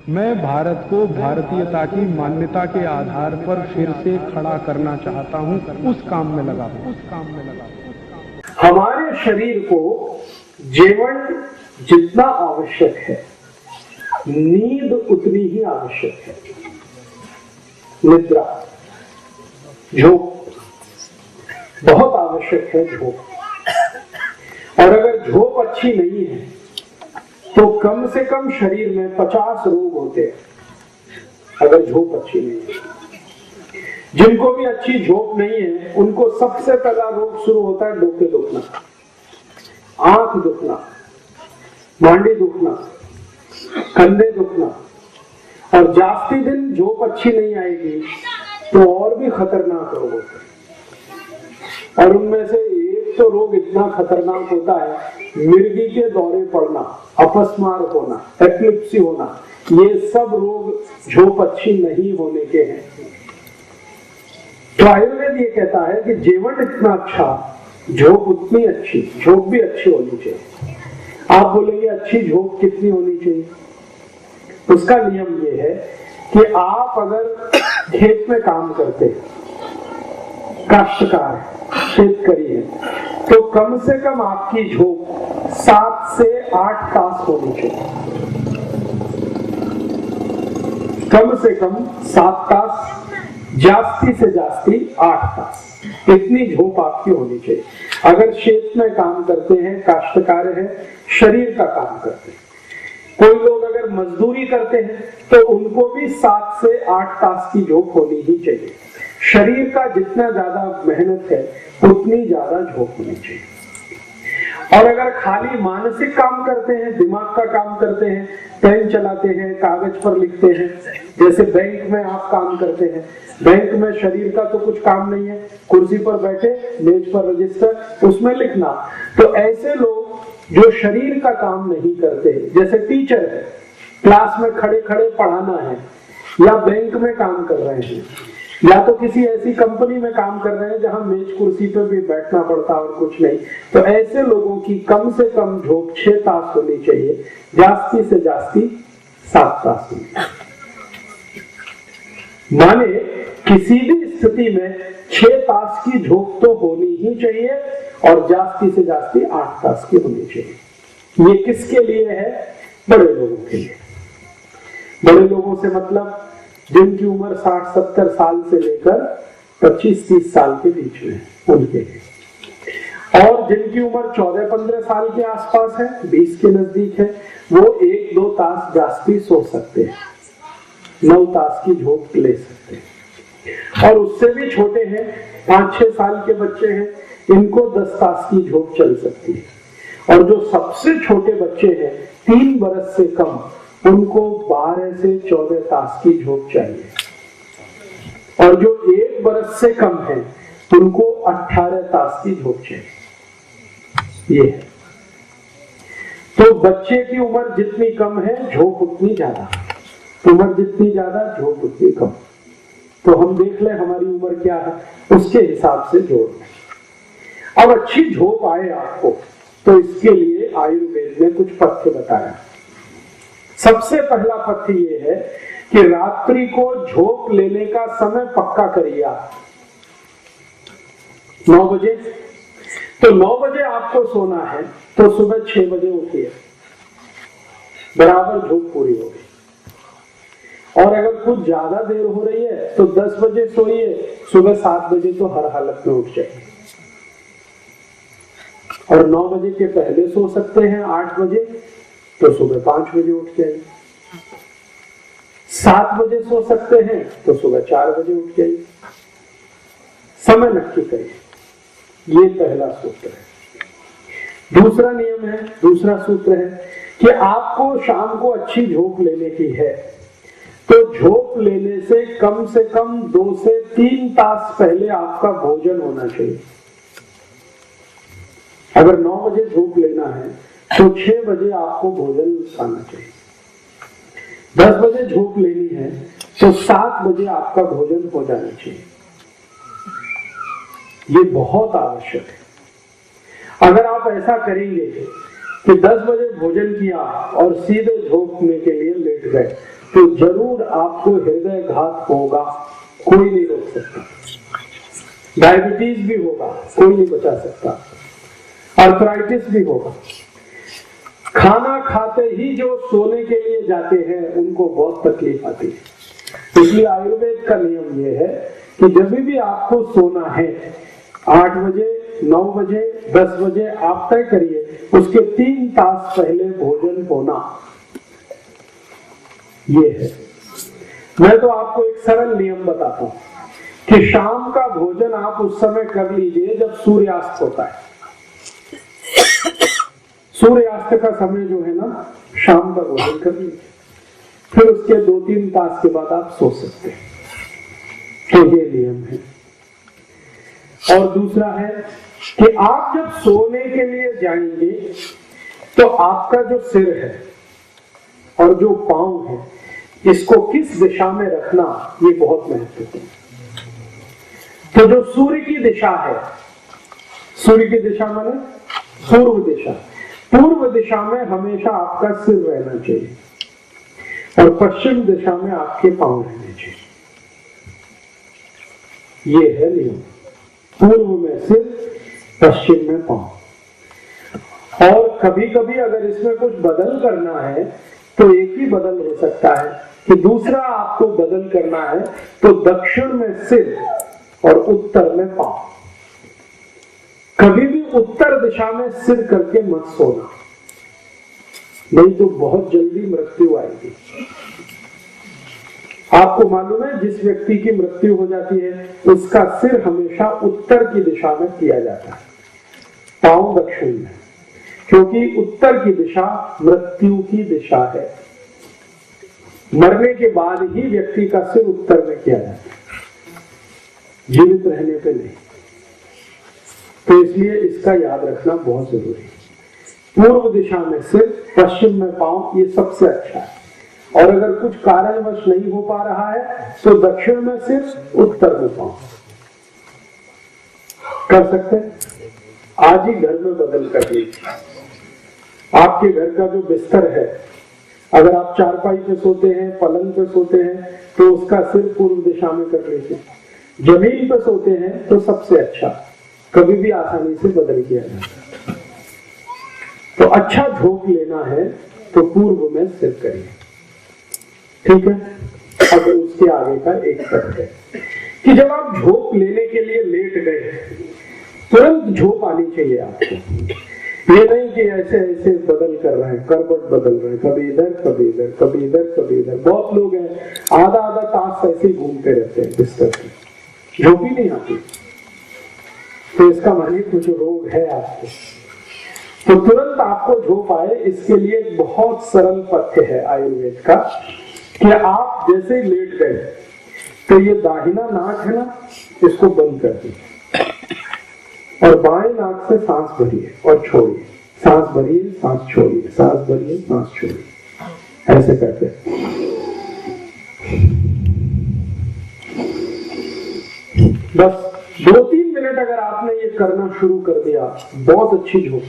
मैं भारत को भारतीयता की मान्यता के आधार पर फिर से खड़ा करना चाहता हूं, उस काम में लगा हूं। हमारे शरीर को जीवन जितना आवश्यक है, नींद उतनी ही आवश्यक है। निद्रा, झोप बहुत आवश्यक है। झोप, और अगर झोप अच्छी नहीं है तो कम से कम शरीर में 50 रोग होते हैं। अगर झोप अच्छी नहीं है, जिनको भी अच्छी झोप नहीं है उनको सबसे पहला रोग शुरू होता है डोके दुखना, आंख दुखना, मांडी दुखना, कंधे दुखना। और जास्ती दिन झोप अच्छी नहीं आएगी तो और भी खतरनाक रोग होते हैं। और उनमें से एक तो रोग इतना खतरनाक होता है, मिर्गी के दौरे पड़ना, अपस्मार होना, एपिलेप्सी होना। ये सब रोग झोप अच्छी नहीं होने के हैं। तो आयुर्वेद ये कहता है कि जीवन इतना अच्छा, झोप उतनी अच्छी, झोप भी अच्छी होनी चाहिए। आप बोलेंगे अच्छी झोप कितनी होनी चाहिए? उसका नियम ये है कि आप अगर खेत में काम करते हैं, काश्तकार है, शेतकरी है, तो कम से कम आपकी झोप 7 से 8 तास होनी चाहिए। कम से कम 7 तास, जास्ती से जास्ती 8 तास, इतनी झोप आपकी होनी चाहिए। अगर खेत में काम करते हैं, काश्तकार है, शरीर का काम करते हैं। कोई लोग अगर मजदूरी करते हैं तो उनको भी 7 से 8 तास की झोप होनी ही चाहिए। शरीर का जितना ज्यादा मेहनत है उतनी ज्यादा झोप होनी चाहिए। और अगर खाली मानसिक काम करते हैं, दिमाग का काम करते हैं, पेन चलाते हैं, कागज पर लिखते हैं, जैसे बैंक में आप काम करते हैं, बैंक में शरीर का तो कुछ काम नहीं है, कुर्सी पर बैठे, मेज पर रजिस्टर, उसमें लिखना। तो ऐसे लोग जो शरीर का काम नहीं करते, जैसे टीचर है, क्लास में खड़े खड़े पढ़ाना है, या बैंक में काम कर रहे हैं, या तो किसी ऐसी कंपनी में काम कर रहे हैं जहां मेज कुर्सी पर भी बैठना पड़ता और कुछ नहीं, तो ऐसे लोगों की कम से कम झोप 6 तास होनी चाहिए, जास्ती से जास्ती 7 तास होनी चाहिए। माने किसी भी स्थिति में 6 तास की झोप तो होनी ही चाहिए और जास्ती से जास्ती 8 तास की होनी चाहिए। ये किसके लिए है? बड़े लोगों के लिए। बड़े लोगों से मतलब जिनकी उम्र 60-70 साल से लेकर 25-30 साल के बीच में, उनके लिए। और जिनकी उम्र 14-15 साल के आसपास है, 20 के नजदीक है, वो 1-2 तास जास्ती सो सकते हैं, 9 तास की झोप ले सकते हैं। और उससे भी छोटे हैं, 5-6 साल के बच्चे हैं, इनको 10 तास की झोप चल सकती है। और जो सबसे छोटे बच्चे हैं, 3 बरस से कम, उनको 12 से 14 तास की झोप चाहिए। और जो 1 बरस से कम है, उनको 18 तास की झोप चाहिए। ये है। तो बच्चे की उम्र जितनी कम है, झोप उतनी ज्यादा, उम्र जितनी ज्यादा, झोप उतनी कम। तो हम देख लें हमारी उम्र क्या है, उसके हिसाब से जोड़ लें। अब अच्छी झोप आए आपको, तो इसके लिए आयुर्वेद ने कुछ पथ्य बताया। सबसे पहला पथ्य ये है कि रात्रि को झोप लेने का समय पक्का करिए आप 9 बजे। तो 9 बजे आपको सोना है तो सुबह 6 बजे उठिए, बराबर झोप पूरी होगी। और अगर कुछ ज्यादा देर हो रही है तो 10 बजे सोइए, सुबह 7 बजे तो हर हालत में उठ जाइए। और 9 बजे के पहले सो सकते हैं 8 बजे, तो सुबह 5 बजे उठ जाइए। 7 बजे सो सकते हैं तो सुबह 4 बजे उठ जाइए। समय नक्की करिए। ये पहला सूत्र है। दूसरा नियम है, दूसरा सूत्र है कि आपको शाम को अच्छी झोप लेने की है, तो झोप लेने से कम 2 से 3 तास पहले आपका भोजन होना चाहिए। अगर 9 बजे झोप लेना है तो 6 बजे आपको भोजन खाना चाहिए। 10 बजे झोप लेनी है तो 7 बजे आपका भोजन हो जाना चाहिए। ये बहुत आवश्यक है। अगर आप ऐसा करेंगे कि 10 बजे भोजन किया और सीधे झोपने के लिए लेट गए, तो जरूर आपको हृदयघात होगा, कोई नहीं रोक सकता। डायबिटीज भी होगा, कोई नहीं बचा सकता। आर्थराइटिस भी होगा। खाना खाते ही जो सोने के लिए जाते हैं उनको बहुत तकलीफ आती है। इसलिए आयुर्वेद का नियम यह है कि जब भी आपको सोना है 8 बजे, 9 बजे, 10 बजे आप तय करिए, उसके 3 तास पहले भोजन होना। ये है। मैं तो आपको एक सरल नियम बताता हूं कि शाम का भोजन आप उस समय कर लीजिए जब सूर्यास्त होता है। सूर्यास्त का समय जो है ना, शाम का भोजन कर लीजिए, फिर उसके 2-3 तास के बाद आप सो सकते हैं। तो ये नियम है। और दूसरा है कि आप जब सोने के लिए जाएंगे तो आपका जो सिर है और जो पांव है, इसको किस दिशा में रखना, ये बहुत महत्वपूर्ण है। तो जो सूर्य की दिशा है, सूर्य की दिशा माने पूर्व दिशा, पूर्व दिशा में हमेशा आपका सिर रहना चाहिए और पश्चिम दिशा में आपके पांव रहने चाहिए। ये है नियम। पूर्व में सिर, पश्चिम में पांव। और कभी कभी अगर इसमें कुछ बदल करना है तो एक ही बदल हो सकता है कि दूसरा आपको बदल करना है तो दक्षिण में सिर और उत्तर में पांव। कभी भी उत्तर दिशा में सिर करके मत सोना, नहीं तो बहुत जल्दी मृत्यु आएगी। आपको मालूम है, जिस व्यक्ति की मृत्यु हो जाती है उसका सिर हमेशा उत्तर की दिशा में किया जाता है, पांव दक्षिण में, क्योंकि उत्तर की दिशा मृत्यु की दिशा है। मरने के बाद ही व्यक्ति का सिर उत्तर में किया जाता है, जीवित रहने पे नहीं। तो इसलिए इसका याद रखना बहुत जरूरी है। पूर्व दिशा में सिर, पश्चिम में पांव, ये सबसे अच्छा है। और अगर कुछ कारणवश नहीं हो पा रहा है तो दक्षिण में सिर, उत्तर में पांव कर सकते हैं। आज ही घर में बदल कर लीजिए। आपके घर का जो बिस्तर है, अगर आप चारपाई पे सोते हैं, पलंग पे सोते हैं, तो उसका सिर पूर्व दिशा में कर लीजिए। जमीन पे सोते हैं तो सबसे अच्छा, कभी भी आसानी से बदल किया जाता है। तो अच्छा झोंक लेना है तो पूर्व में सिर करिए, ठीक है। अब उसके आगे का एक तथ्य है कि जब आप झोंक लेने के लिए लेट गए, तुरंत झोंक आनी चाहिए आपको। ये नहीं कि ऐसे ऐसे बदल कर रहे हैं, करवट बदल रहे हैं, कभी इधर कभी इधर, कभी इधर कभी इधर। बहुत लोग हैं आधा आधा तास ऐसे ही घूमते रहते हैं बिस्तर पे, झोंक ही नहीं आती। तो इसका माने कुछ रोग है आपको। तो तुरंत आपको झोंक आए, इसके लिए एक बहुत सरल पथ्य है आयुर्वेद का कि आप जैसे ही लेट गए तो ये दाहिना नाक है ना, इसको बंद कर दीजिए और बाएं नाक से सांस भरिए और छोड़िए, सांस भरिए, सांस छोड़िए, सांस भरिए, सांस छोड़िए, ऐसे करते। बस 2-3 मिनट अगर आपने ये करना शुरू कर दिया, बहुत अच्छी झोंक,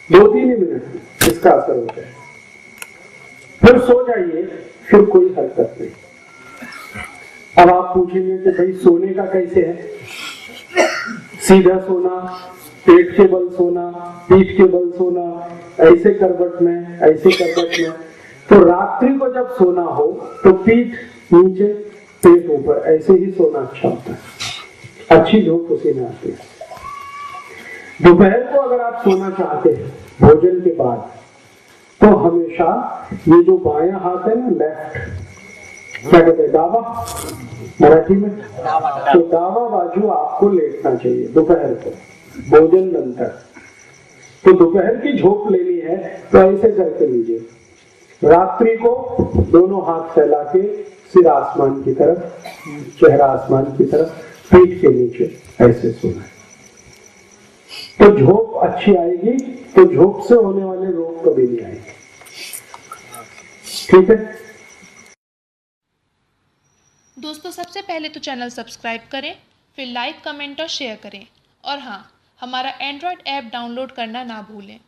2-3 ही मिनट इसका असर होता है। फिर सो जाइए, फिर कोई हरकत नहीं। अब आप पूछेंगे कि भाई सोने का कैसे है? सीधा सोना, पेट के बल सोना, पीठ के बल सोना, ऐसे करवट में, ऐसे करवट में। तो रात्रि को जब सोना हो तो पीठ नीचे, पेट ऊपर, ऐसे ही सोना अच्छा होता है। अच्छी झोंक उसी में आती है। दोपहर को अगर आप सोना चाहते हैं भोजन के बाद, तो हमेशा ये जो बायां हाथ है ना, लेफ्ट, क्या कहते हैं, दावा मराठी में, तो दावा बाजू आपको लेटना चाहिए दोपहर को, भोजन नंतर। तो दोपहर की झोंक लेनी है तो ऐसे करके लीजिए। रात्रि को दोनों हाथ फैला के सिर आसमान की तरफ, चेहरा आसमान की तरफ, पीठ के नीचे ऐसे सोना है। तो झोंक अच्छी आएगी, तो झोंक से होने वाले रोग कभी नहीं आएंगे, ठीक है। दोस्तों, सबसे पहले तो चैनल सब्सक्राइब करें, फिर लाइक, कमेंट और शेयर करें। और हाँ, हमारा एंड्रॉयड ऐप डाउनलोड करना ना भूलें।